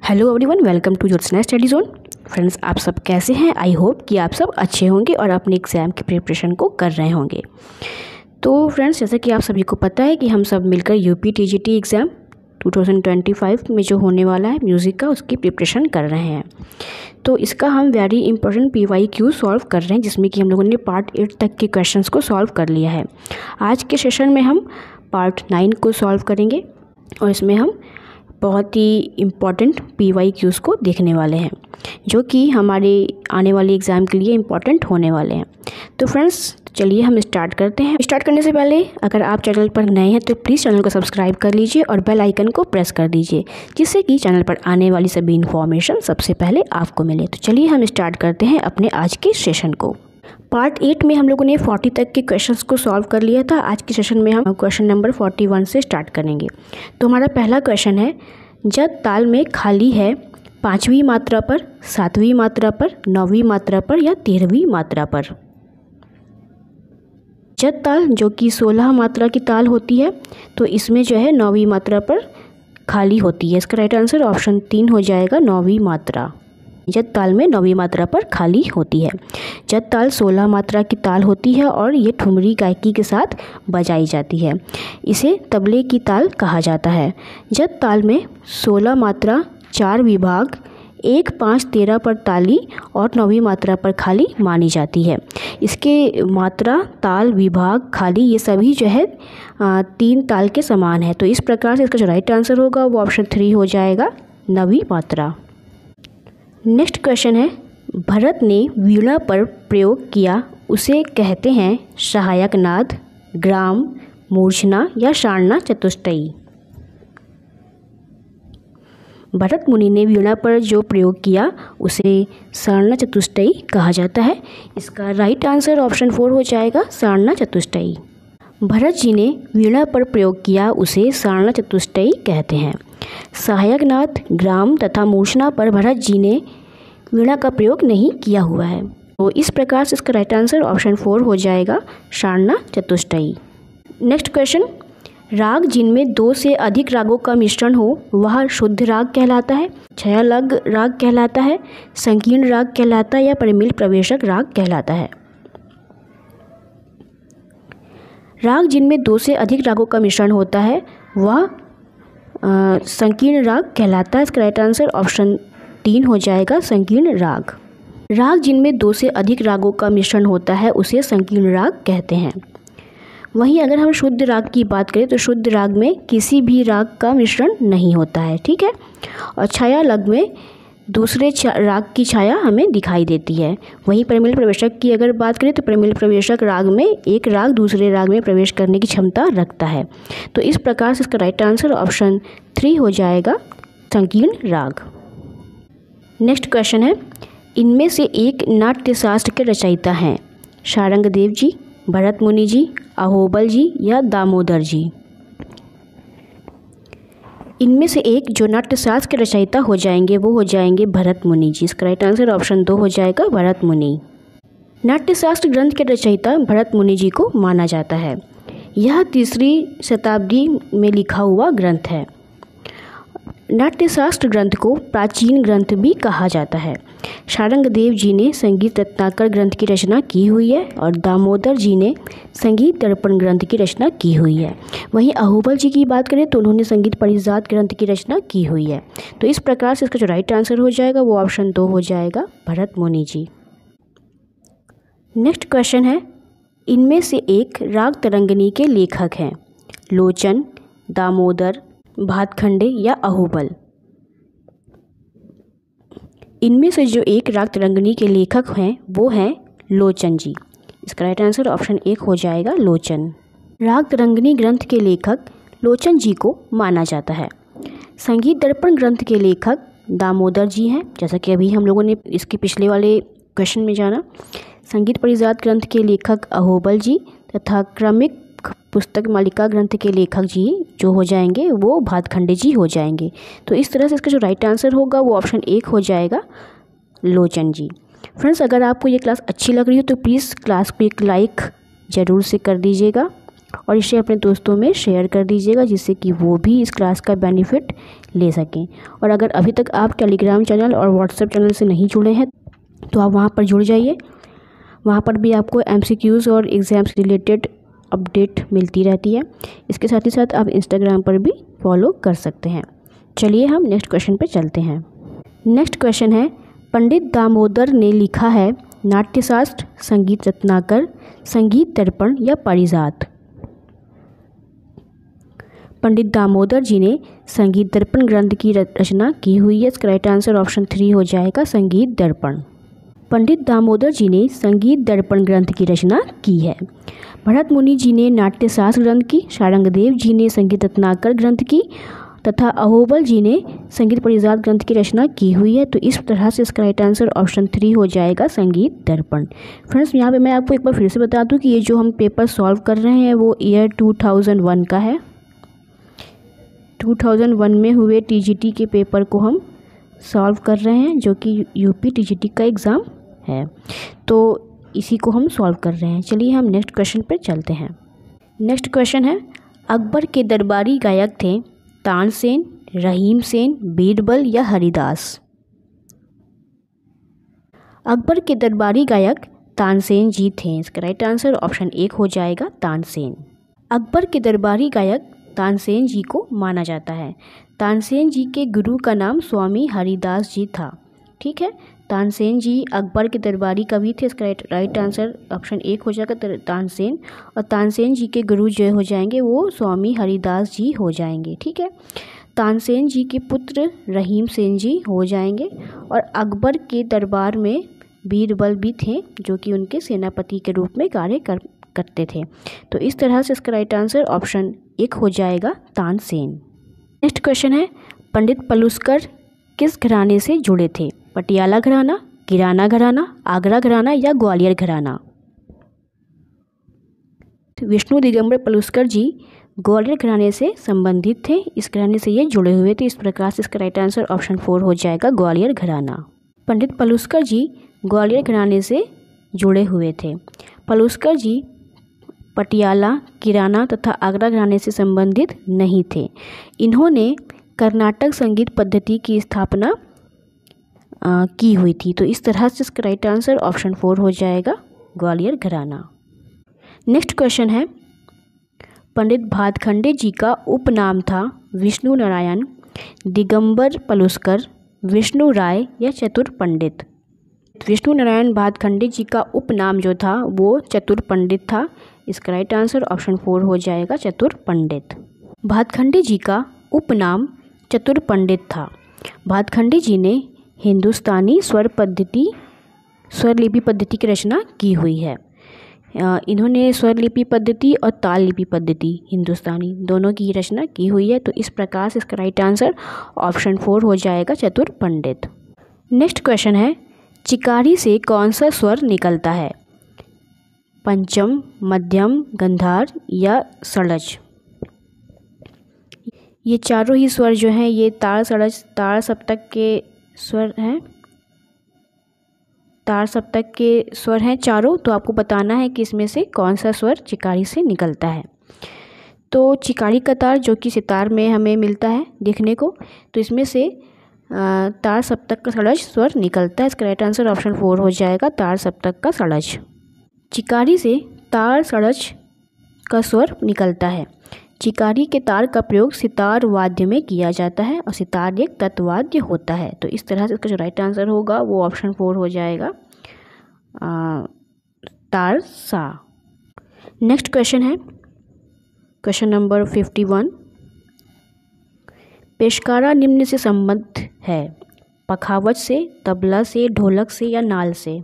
Hello everyone, welcome to Jyotsna study zone. Friends, आप सब कैसे हैं? आई होप कि आप सब अच्छे होंगे और अपने एग्ज़ाम की प्रिपरेशन को कर रहे होंगे। तो फ्रेंड्स, जैसा कि आप सभी को पता है कि हम सब मिलकर यूपी टीजीटी एग्ज़ाम 2025 में जो होने वाला है म्यूज़िक का, उसकी प्रिपरेशन कर रहे हैं। तो इसका हम वेरी इंपॉर्टेंट PYQ सॉल्व कर रहे हैं, जिसमें कि हम लोगों ने पार्ट 8 तक के क्वेश्चंस को सॉल्व कर लिया है। आज के सेशन में हम पार्ट 9 को सॉल्व करेंगे और इसमें हम बहुत ही इम्पॉर्टेंट PYQs को देखने वाले हैं, जो कि हमारे आने वाले एग्ज़ाम के लिए इम्पॉर्टेंट होने वाले हैं। तो फ्रेंड्स, चलिए हम स्टार्ट करते हैं। स्टार्ट करने से पहले अगर आप चैनल पर नए हैं तो प्लीज़ चैनल को सब्सक्राइब कर लीजिए और बेल आइकन को प्रेस कर दीजिए, जिससे कि चैनल पर आने वाली सभी इन्फॉर्मेशन सबसे पहले आपको मिले। तो चलिए हम स्टार्ट करते हैं अपने आज के सेशन को। पार्ट 8 में हम लोगों ने 40 तक के क्वेश्चंस को सॉल्व कर लिया था। आज के सेशन में हम क्वेश्चन नंबर 41 से स्टार्ट करेंगे। तो हमारा पहला क्वेश्चन है, जब ताल में खाली है 5वीं मात्रा पर, 7वीं मात्रा पर, 9वीं मात्रा पर या 13वीं मात्रा पर। जब ताल जो कि 16 मात्रा की ताल होती है, तो इसमें जो है 9वीं मात्रा पर खाली होती है। इसका राइट आंसर ऑप्शन 3 हो जाएगा, 9वीं मात्रा। जद ताल में 9वीं मात्रा पर खाली होती है। जद ताल 16 मात्रा की ताल होती है और ये ठुमरी गायकी के साथ बजाई जाती है। इसे तबले की ताल कहा जाता है। जद ताल में 16 मात्रा, 4 विभाग, 1, 5, 13 पर ताली और 9वीं मात्रा पर खाली मानी जाती है। इसके मात्रा, ताल, विभाग, खाली ये सभी जो है 3 ताल के समान है। तो इस प्रकार से इसका जो राइट आंसर होगा वो ऑप्शन 3 हो जाएगा, 9वीं मात्रा। नेक्स्ट क्वेश्चन है, भरत ने वीणा पर प्रयोग किया, उसे कहते हैं सहायक नाद, ग्राम, मूर्छना या सारना चतुष्टयी। भरत मुनि ने वीणा पर जो प्रयोग किया उसे सारना चतुष्टयी कहा जाता है। इसका राइट आंसर ऑप्शन 4 हो जाएगा, सारना चतुष्टयी। भरत जी ने वीणा पर प्रयोग किया, उसे सारना चतुष्टयी कहते हैं। सहायक नाद, ग्राम तथा मूर्छना पर भरत जी ने वीणा का प्रयोग नहीं किया हुआ है। तो इस प्रकार से इसका राइट आंसर ऑप्शन 4 हो जाएगा, सारना चतुष्टयी। नेक्स्ट क्वेश्चन, राग जिनमें 2 से अधिक रागों का मिश्रण हो वह शुद्ध राग कहलाता है, छयालग राग कहलाता है, संकीर्ण राग कहलाता है या परिमिल प्रवेशक राग कहलाता है। राग जिनमें 2 से अधिक रागों का मिश्रण होता है वह संकीर्ण राग कहलाता है। इसका राइट आंसर ऑप्शन 3 हो जाएगा, संकीर्ण राग। राग जिनमें 2 से अधिक रागों का मिश्रण होता है उसे संकीर्ण राग कहते हैं। वहीं अगर हम शुद्ध राग की बात करें तो शुद्ध राग में किसी भी राग का मिश्रण नहीं होता है, ठीक है। और छायालग में दूसरे राग की छाया हमें दिखाई देती है। वहीं परिमिल प्रवेशक की अगर बात करें तो परिमिल प्रवेशक राग में एक राग दूसरे राग में प्रवेश करने की क्षमता रखता है। तो इस प्रकार से इसका राइट आंसर ऑप्शन 3 हो जाएगा, संकीर्ण राग। नेक्स्ट क्वेश्चन है, इनमें से एक नाट्यशास्त्र के रचयिता हैं शारंगदेव जी, भरत मुनि जी, अहोबल जी या दामोदर जी। इनमें से एक जो नाट्यशास्त्र के रचयिता हो जाएंगे वो हो जाएंगे भरत मुनि जी। इसका राइट आंसर ऑप्शन 2 हो जाएगा, भरत मुनि। नाट्यशास्त्र ग्रंथ के रचयिता भरत मुनि जी को माना जाता है। यह 3री शताब्दी में लिखा हुआ ग्रंथ है। नाट्यशास्त्र ग्रंथ को प्राचीन ग्रंथ भी कहा जाता है। शारंगदेव जी ने संगीत रत्नाकर ग्रंथ की रचना की हुई है और दामोदर जी ने संगीत दर्पण ग्रंथ की रचना की हुई है। वहीं अहोबल जी की बात करें तो उन्होंने संगीत परिजात ग्रंथ की रचना की हुई है। तो इस प्रकार से इसका जो राइट आंसर हो जाएगा वो ऑप्शन 2 हो जाएगा, भरत मुनि जी। नेक्स्ट क्वेश्चन है, इनमें से एक राग तरंगिणी के लेखक हैं लोचन, दामोदर, भातखंडे या अहोबल। इनमें से जो एक राग तरंगिणी के लेखक हैं वो हैं लोचन जी। इसका राइट आंसर ऑप्शन 1 हो जाएगा, लोचन। राग तरंगिणी ग्रंथ के लेखक लोचन जी को माना जाता है। संगीत दर्पण ग्रंथ के लेखक दामोदर जी हैं, जैसा कि अभी हम लोगों ने इसके पिछले वाले क्वेश्चन में जाना। संगीत परिजात ग्रंथ के लेखक अहोबल जी तथा क्रमिक पुस्तक मालिका ग्रंथ के लेखक जी जो हो जाएंगे वो भातखंडे जी हो जाएंगे। तो इस तरह से इसका जो राइट आंसर होगा वो ऑप्शन 1 हो जाएगा, लोचन जी। फ्रेंड्स, अगर आपको ये क्लास अच्छी लग रही हो तो प्लीज़ क्लास को एक लाइक ज़रूर से कर दीजिएगा और इसे अपने दोस्तों में शेयर कर दीजिएगा जिससे कि वो भी इस क्लास का बेनिफिट ले सकें। और अगर अभी तक आप टेलीग्राम चैनल और व्हाट्सएप चैनल से नहीं जुड़े हैं तो आप वहाँ पर जुड़ जाइए। वहाँ पर भी आपको MCQs और एग्ज़ाम से रिलेटेड अपडेट मिलती रहती है। इसके साथ ही साथ आप इंस्टाग्राम पर भी फॉलो कर सकते हैं। चलिए हम नेक्स्ट क्वेश्चन पे चलते हैं। नेक्स्ट क्वेश्चन है, पंडित दामोदर ने लिखा है नाट्यशास्त्र, संगीत रत्नाकर, संगीत दर्पण या पारिजात। पंडित दामोदर जी ने संगीत दर्पण ग्रंथ की रचना की हुई है। इसका राइट आंसर ऑप्शन 3 हो जाएगा, संगीत दर्पण। पंडित दामोदर जी ने संगीत दर्पण ग्रंथ की रचना की है। भरत मुनि जी ने नाट्यशास्त्र ग्रंथ की, शारंगदेव जी ने संगीत रत्नाकर ग्रंथ की तथा अहोबल जी ने संगीत पारिजात ग्रंथ की रचना की हुई है। तो इस तरह से इसका राइट आंसर ऑप्शन 3 हो जाएगा, संगीत दर्पण। फ्रेंड्स, यहाँ पे मैं आपको एक बार फिर से बता दूँ कि ये जो हम पेपर सॉल्व कर रहे हैं वो ईयर 2001 का है। 2001 में हुए TGT के पेपर को हम सॉल्व कर रहे हैं, जो कि UP TGT का एग्ज़ाम है। तो इसी को हम सॉल्व कर रहे हैं। चलिए हम नेक्स्ट क्वेश्चन पर चलते हैं। नेक्स्ट क्वेश्चन है, अकबर के दरबारी गायक थे तानसेन, रहीम सेन, बीरबल या हरिदास। अकबर के दरबारी गायक तानसेन जी थे। इसका राइट आंसर ऑप्शन 1 हो जाएगा, तानसेन। अकबर के दरबारी गायक तानसेन जी को माना जाता है। तानसेन जी के गुरु का नाम स्वामी हरिदास जी था। ठीक है, तानसेन जी अकबर के दरबारी कवि थे। इसका राइट आंसर ऑप्शन 1 हो जाएगा, तानसेन। और तानसेन जी के गुरु जो हो जाएंगे वो स्वामी हरिदास जी हो जाएंगे। ठीक है, तानसेन जी के पुत्र रहीम सेन जी हो जाएंगे। और अकबर के दरबार में बीरबल भी थे, जो कि उनके सेनापति के रूप में कार्य करते थे। तो इस तरह से इसका राइट आंसर ऑप्शन 1 हो जाएगा, तानसेन। नेक्स्ट क्वेश्चन है, पंडित पलुस्कर किस घराने से जुड़े थे? पटियाला घराना, किराना घराना, आगरा घराना या ग्वालियर घराना। विष्णु दिगंबर पलुस्कर जी ग्वालियर घराने से संबंधित थे। इस घराने से ये जुड़े हुए थे। इस प्रकार से इसका राइट आंसर ऑप्शन 4 हो जाएगा, ग्वालियर घराना। पंडित पलुस्कर जी ग्वालियर घराने से जुड़े हुए थे। पलुस्कर जी पटियाला, किराना तथा आगरा घराने से संबंधित नहीं थे। इन्होंने कर्नाटक संगीत पद्धति की स्थापना की हुई थी। तो इस तरह से इसका राइट आंसर ऑप्शन 4 हो जाएगा, ग्वालियर घराना। नेक्स्ट क्वेश्चन है, पंडित भातखंडे जी का उपनाम था विष्णु नारायण, दिगंबर पलुस्कर, विष्णु राय या चतुर पंडित। विष्णु नारायण भातखंडे जी का उपनाम जो था वो चतुर पंडित था। इसका राइट आंसर ऑप्शन 4 हो जाएगा, चतुर पंडित। भातखंडे जी का उपनाम चतुर पंडित था। भातखंडे जी ने हिंदुस्तानी स्वरलिपि पद्धति की रचना की हुई है। इन्होंने स्वरलिपि पद्धति और ताल लिपि पद्धति हिंदुस्तानी दोनों की रचना की हुई है। तो इस प्रकार से इसका राइट आंसर ऑप्शन 4 हो जाएगा, चतुर पंडित। नेक्स्ट क्वेश्चन है, चिकारी से कौन सा स्वर निकलता है? पंचम, मध्यम, गंधार या षड्ज। ये चारों ही स्वर जो हैं ये ताड़, षड्ज, ताड़ सप्तक के स्वर हैं। ताड़ सप्तक के स्वर हैं चारों। तो आपको बताना है कि इसमें से कौन सा स्वर चिकारी से निकलता है। तो चिकारी का तार जो कि सितार में हमें मिलता है देखने को, तो इसमें से ताड़ सप्तक का षड्ज स्वर निकलता है। इसका राइट आंसर ऑप्शन 4 हो जाएगा, ताड़ सप्तक का षड्ज। चिकारी से ताड़ षड्ज का स्वर निकलता है। चिकारी के तार का प्रयोग सितार वाद्य में किया जाता है और सितार एक तत्वाद्य होता है। तो इस तरह से इसका जो राइट आंसर होगा वो ऑप्शन 4 हो जाएगा, तार सा। नेक्स्ट क्वेश्चन है क्वेश्चन नंबर 51। पेशकारा निम्न से संबद्ध है? पखावज से, तबला से, ढोलक से या नाल से।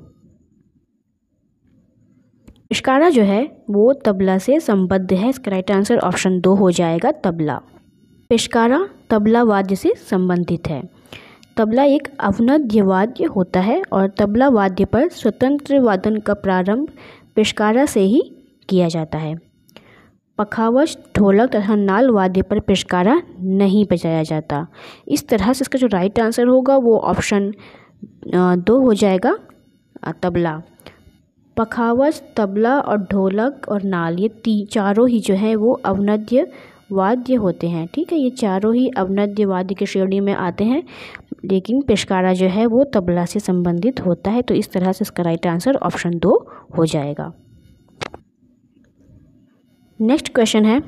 पेशकारा जो है वो तबला से संबद्ध है। इसका राइट आंसर ऑप्शन 2 हो जाएगा, तबला। पेशकारा तबला वाद्य से संबंधित है। तबला एक अवनद्य वाद्य होता है और तबला वाद्य पर स्वतंत्र वादन का प्रारंभ पेशकारा से ही किया जाता है। पखावज, ढोलक तथा नाल वाद्य पर पेशकारा नहीं बजाया जाता। इस तरह से इसका जो राइट आंसर होगा वो ऑप्शन 2 हो जाएगा, तबला। पखावज, तबला और ढोलक और नाल, ये चारों ही जो है वो अवनद्य वाद्य होते हैं। ठीक है, ये चारों ही अवनद्य वाद्य की श्रेणी में आते हैं, लेकिन पेशकारा जो है वो तबला से संबंधित होता है। तो इस तरह से इसका राइट आंसर ऑप्शन 2 हो जाएगा। नेक्स्ट क्वेश्चन है,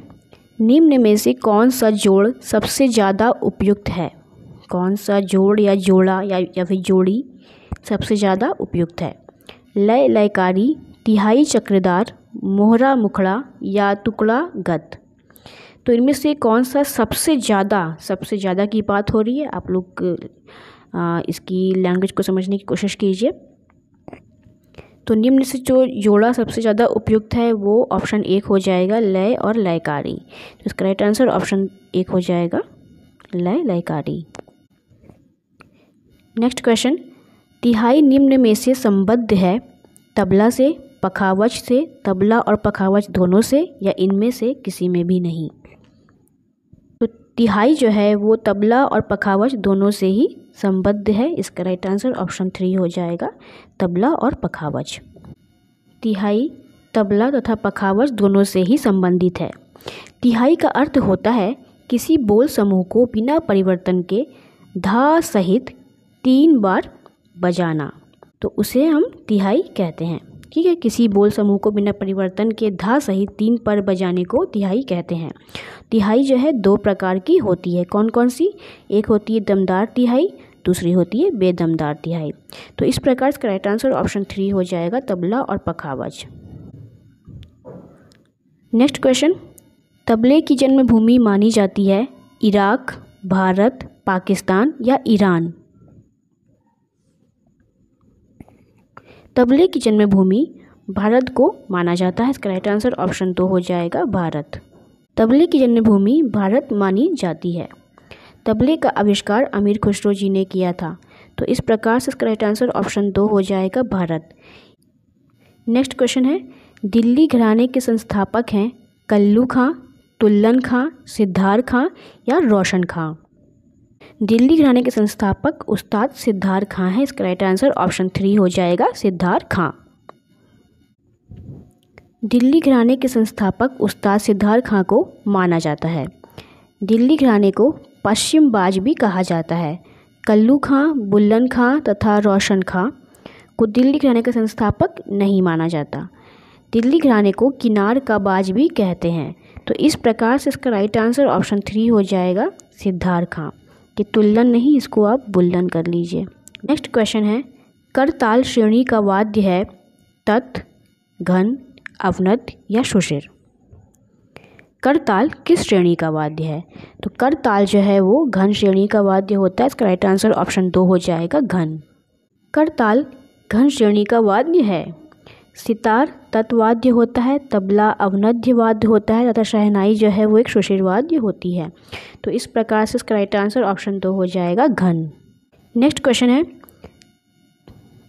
निम्न में से कौन सा जोड़ सबसे ज़्यादा उपयुक्त है? कौन सा जोड़ या जोड़ा या फिर जोड़ी सबसे ज़्यादा उपयुक्त है? लय लयकारी, तिहाई चक्रधार, मोहरा मुखड़ा या टुकड़ा गत। तो इनमें से कौन सा सबसे ज़्यादा की बात हो रही है? आप लोग इसकी लैंग्वेज को समझने की कोशिश कीजिए। तो निम्न से जो जोड़ा सबसे ज़्यादा उपयुक्त है वो ऑप्शन 1 हो जाएगा, लय और लयकारी। तो इसका राइट आंसर ऑप्शन 1 हो जाएगा, लय लयकारी। नेक्स्ट क्वेश्चन, तिहाई निम्न में से संबद्ध है? तबला से, पखावज से, तबला और पखावज दोनों से, या इनमें से किसी में भी नहीं। तो तिहाई जो है वो तबला और पखावज दोनों से ही संबद्ध है। इसका राइट आंसर ऑप्शन 3 हो जाएगा, तबला और पखावज। तिहाई तबला तथा पखावज दोनों से ही संबंधित है। तिहाई का अर्थ होता है किसी बोल समूह को बिना परिवर्तन के धा सहित 3 बार बजाना, तो उसे हम तिहाई कहते हैं। ठीक है, किसी बोल समूह को बिना परिवर्तन के धा सहित 3 बार बजाने को तिहाई कहते हैं। तिहाई जो है 2 प्रकार की होती है। कौन कौन सी? एक होती है दमदार तिहाई, दूसरी होती है बेदमदार तिहाई। तो इस प्रकार इसका राइट आंसर ऑप्शन 3 हो जाएगा, तबला और पखावज। नेक्स्ट क्वेश्चन, तबले की जन्मभूमि मानी जाती है? इराक, भारत, पाकिस्तान या ईरान। तबले की जन्मभूमि भारत को माना जाता है। इसका राइट आंसर ऑप्शन 2 हो जाएगा, भारत। तबले की जन्मभूमि भारत मानी जाती है। तबले का आविष्कार अमीर खुसरो जी ने किया था। तो इस प्रकार से इसका राइट आंसर ऑप्शन 2 हो जाएगा, भारत। नेक्स्ट क्वेश्चन है, दिल्ली घराने के संस्थापक हैं? कल्लू खां, तुल्लन खां, सिद्धार्थ खां या रोशन खां। दिल्ली घराने के संस्थापक उस्ताद सिद्धार्थ खां हैं। इसका राइट आंसर ऑप्शन 3 हो जाएगा, सिद्धार्थ खां। दिल्ली घराने के संस्थापक उस्ताद सिद्धार्थ खां को माना जाता है। दिल्ली घराने को पश्चिम बाज भी कहा जाता है। कल्लू खां, बुल्लन खां तथा रोशन खां को दिल्ली घराने का संस्थापक नहीं माना जाता। दिल्ली घराने को किनार का बाज भी कहते हैं। तो इस प्रकार से इसका राइट आंसर ऑप्शन 3 हो जाएगा, सिद्धार्थ खां। कि तुल्लन नहीं, इसको आप बुल्लन कर लीजिए। नेक्स्ट क्वेश्चन है, करताल श्रेणी का वाद्य है? तत्, घन, अवनत या शुशिर। करताल किस श्रेणी का वाद्य है? तो करताल जो है वो घन श्रेणी का वाद्य होता है। इसका राइट आंसर ऑप्शन 2 हो जाएगा, घन। करताल घन श्रेणी का वाद्य है। सितार तत्वाद्य होता है, तबला अवनद्य वाद्य होता है तथा शहनाई जो है वो एक शुशिर वाद्य होती है। तो इस प्रकार से इसका राइट आंसर ऑप्शन 2 हो जाएगा, घन। नेक्स्ट क्वेश्चन है,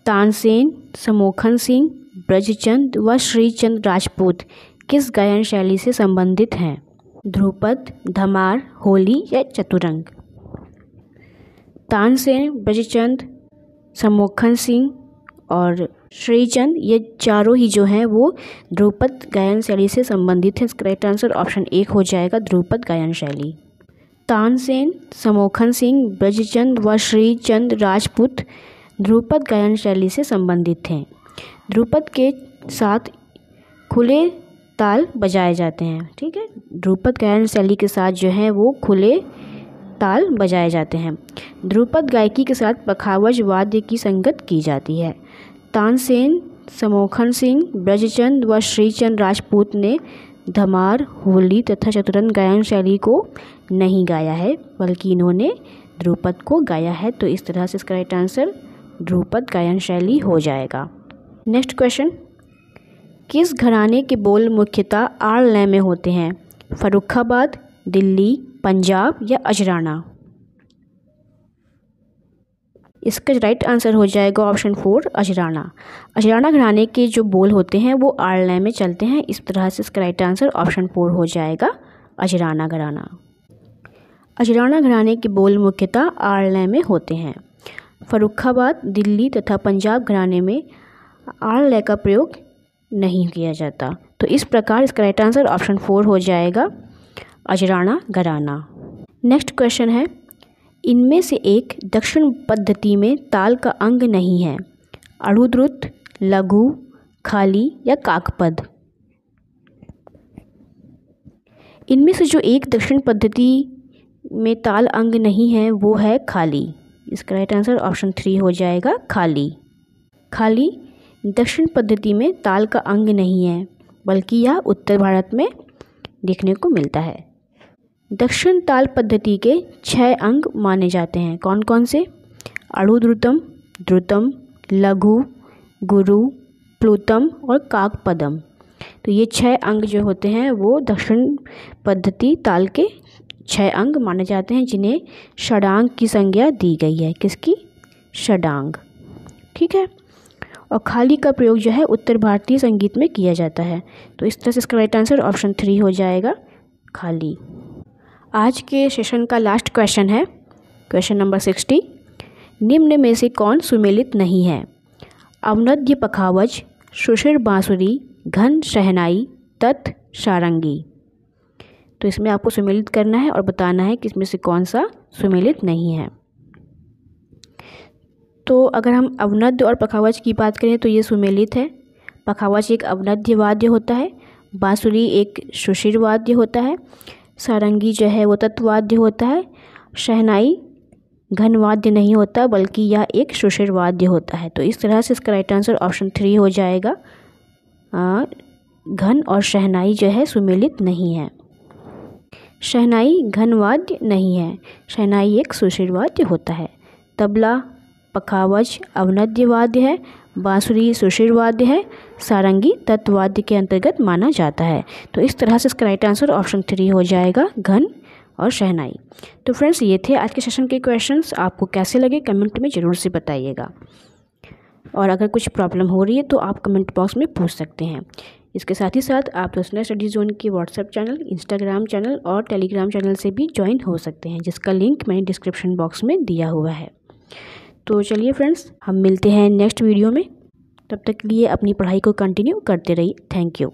तानसेन, समोखन सिंह, ब्रजचंद व श्रीचंद राजपूत किस गायन शैली से संबंधित हैं? ध्रुपद, धमार, होली या चतुरंग। तानसेन, ब्रजचंद, समोखन सिंह और श्रीचंद, ये चारों ही जो हैं वो ध्रुपद गायन शैली से संबंधित है। इसका राइट आंसर ऑप्शन 1 हो जाएगा, ध्रुपद गायन शैली। तानसेन, समोखन सिंह, ब्रजचंद व श्रीचंद राजपूत ध्रुपद गायन शैली से संबंधित हैं। ध्रुपद के साथ खुले ताल बजाए जाते हैं। ठीक है, ध्रुपद गायन शैली के साथ जो है वो खुले ताल बजाए जाते हैं। ध्रुपद गायकी के साथ पखावज वाद्य की संगत की जाती है। तानसेन, समोखन सिंह, ब्रजचंद व श्रीचंद राजपूत ने धमार, होली तथा चतुरंग गायन शैली को नहीं गाया है, बल्कि इन्होंने ध्रुपद को गाया है। तो इस तरह से इसका राइट आंसर ध्रुपद गायन शैली हो जाएगा। नेक्स्ट क्वेश्चन, किस घराने के बोल मुख्यतः आड़ लय में होते हैं? फर्रुखाबाद, दिल्ली, पंजाब या अजराना। इसका राइट आंसर हो जाएगा ऑप्शन 4, अजराना। अजराना घराने के जो बोल होते हैं वो आड़ लय में चलते हैं। इस तरह से इसका राइट आंसर ऑप्शन 4 हो जाएगा, अजराना घराना। अजराना घराने के बोल मुख्यतः आड़ लय में होते हैं। फर्रुखाबाद, दिल्ली तथा पंजाब घराने में आड़ लय का प्रयोग नहीं किया जाता। तो इस प्रकार इसका राइट आंसर ऑप्शन 4 हो जाएगा, अजराना घराना। नेक्स्ट क्वेश्चन है, इनमें से एक दक्षिण पद्धति में ताल का अंग नहीं है, अड़ुद्रुत, लघु, खाली या काकपद। इनमें से जो एक दक्षिण पद्धति में ताल अंग नहीं है वो है खाली। इसका राइट आंसर ऑप्शन 3 हो जाएगा, खाली। खाली दक्षिण पद्धति में ताल का अंग नहीं है, बल्कि यह उत्तर भारत में देखने को मिलता है। दक्षिण ताल पद्धति के 6 अंग माने जाते हैं, कौन कौन से? अड़ुद्रुतम, द्रुतम, लघु, गुरु, प्लुतम और काकपदम। तो ये 6 अंग जो होते हैं वो दक्षिण पद्धति ताल के 6 अंग माने जाते हैं, जिन्हें षडांग की संज्ञा दी गई है। किसकी? षडांग। ठीक है। और खाली का प्रयोग जो है उत्तर भारतीय संगीत में किया जाता है। तो इस तरह से इसका राइट आंसर ऑप्शन 3 हो जाएगा, खाली। आज के सेशन का लास्ट क्वेश्चन है, क्वेश्चन नंबर 60। निम्न में से कौन सुमेलित नहीं है? अवनद्य पखावज, सुशिर बांसुरी, घन शहनाई, तत् सारंगी। तो इसमें आपको सुमेलित करना है और बताना है कि इसमें से कौन सा सुमेलित नहीं है। तो अगर हम अवनद्य और पखावज की बात करें तो ये सुमेलित है। पखावज एक अवनद्य वाद्य होता है, बांसुरी एक सुशिर वाद्य होता है, सारंगी जो है वो तत्वाद्य होता है, शहनाई घन वाद्य नहीं होता बल्कि यह एक सुशिर वाद्य होता है। तो इस तरह से इसका राइट आंसर ऑप्शन 3 हो जाएगा, घन और शहनाई जो है सुमेलित नहीं है। शहनाई घन वाद्य नहीं है, शहनाई एक सुशिर वाद्य होता है। तबला पखावज अवनद्य वाद्य है, बांसुरी सुशिर वाद्य है, सारंगी तत्वाद्य के अंतर्गत माना जाता है। तो इस तरह से इसका राइट आंसर ऑप्शन 3 हो जाएगा, घन और शहनाई। तो फ्रेंड्स, ये थे आज के सेशन के क्वेश्चंस। आपको कैसे लगे कमेंट में ज़रूर से बताइएगा, और अगर कुछ प्रॉब्लम हो रही है तो आप कमेंट बॉक्स में पूछ सकते हैं। इसके साथ ही साथ आप दोस्तों स्टडी जोन के व्हाट्सएप चैनल, इंस्टाग्राम चैनल और टेलीग्राम चैनल से भी ज्वाइन हो सकते हैं, जिसका लिंक मैंने डिस्क्रिप्शन बॉक्स में दिया हुआ है। तो चलिए फ्रेंड्स, हम मिलते हैं नेक्स्ट वीडियो में। तब तक के लिए अपनी पढ़ाई को कंटिन्यू करते रहिए। Thank you.